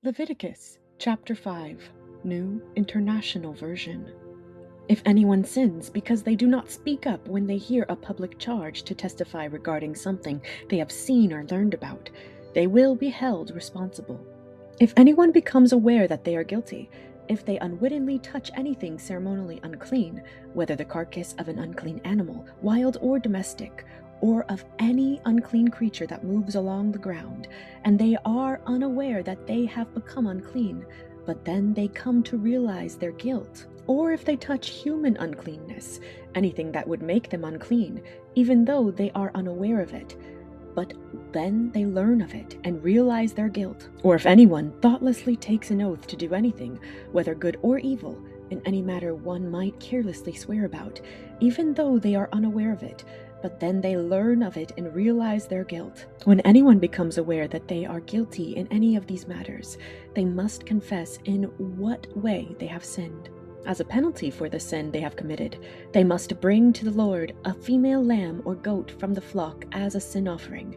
Leviticus chapter 5, New International Version. If anyone sins because they do not speak up when they hear a public charge to testify regarding something they have seen or learned about, they will be held responsible. If anyone becomes aware that they are guilty, if they unwittingly touch anything ceremonially unclean, whether the carcass of an unclean animal, wild or domestic, or of any unclean creature that moves along the ground, and they are unaware that they have become unclean, but then they come to realize their guilt, or if they touch human uncleanness, anything that would make them unclean, even though they are unaware of it, but then they learn of it and realize their guilt, or if anyone thoughtlessly takes an oath to do anything, whether good or evil, in any matter one might carelessly swear about, even though they are unaware of it, but then they learn of it and realize their guilt. When anyone becomes aware that they are guilty in any of these matters, they must confess in what way they have sinned. As a penalty for the sin they have committed, they must bring to the Lord a female lamb or goat from the flock as a sin offering,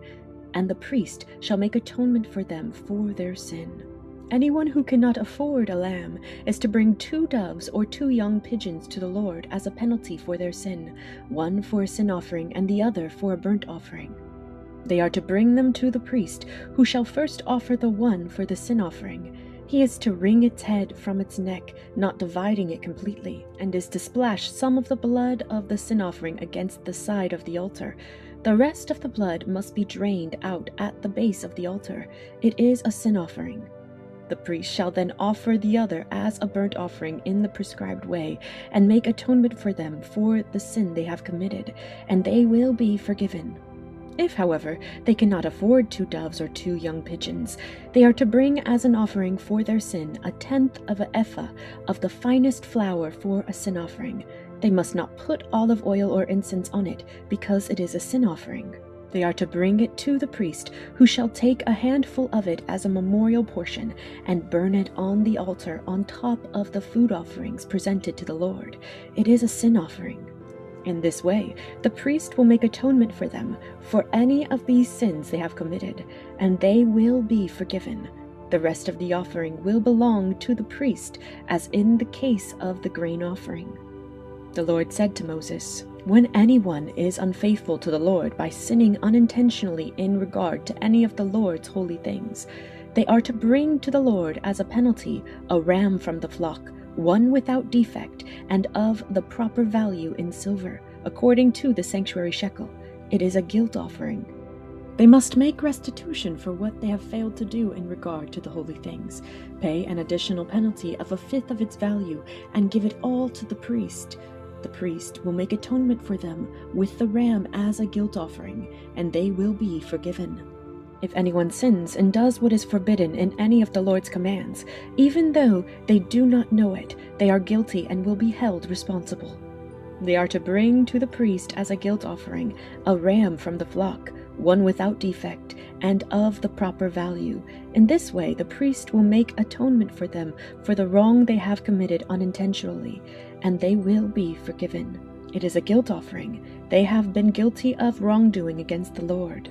and the priest shall make atonement for them for their sin. Anyone who cannot afford a lamb is to bring 2 doves or 2 young pigeons to the Lord as a penalty for their sin, one for a sin offering and the other for a burnt offering. They are to bring them to the priest, who shall first offer the one for the sin offering. He is to wring its head from its neck, not dividing it completely, and is to splash some of the blood of the sin offering against the side of the altar. The rest of the blood must be drained out at the base of the altar. It is a sin offering. The priest shall then offer the other as a burnt offering in the prescribed way, and make atonement for them for the sin they have committed, and they will be forgiven. If, however, they cannot afford 2 doves or 2 young pigeons, they are to bring as an offering for their sin 1/10 of an ephah of the finest flour for a sin offering. They must not put olive oil or incense on it, because it is a sin offering. They are to bring it to the priest, who shall take a handful of it as a memorial portion and burn it on the altar on top of the food offerings presented to the Lord. It is a sin offering. In this way, the priest will make atonement for them for any of these sins they have committed, and they will be forgiven. The rest of the offering will belong to the priest, as in the case of the grain offering. The Lord said to Moses, "When anyone is unfaithful to the Lord by sinning unintentionally in regard to any of the Lord's holy things, they are to bring to the Lord as a penalty a ram from the flock, one without defect and of the proper value in silver, according to the sanctuary shekel. It is a guilt offering. They must make restitution for what they have failed to do in regard to the holy things, pay an additional penalty of 1/5 of its value, and give it all to the priest. The priest will make atonement for them with the ram as a guilt offering, and they will be forgiven. If anyone sins and does what is forbidden in any of the Lord's commands, even though they do not know it, they are guilty and will be held responsible. They are to bring to the priest as a guilt offering a ram from the flock, one without defect and of the proper value. In this way, the priest will make atonement for them for the wrong they have committed unintentionally, and they will be forgiven. It is a guilt offering. They have been guilty of wrongdoing against the Lord.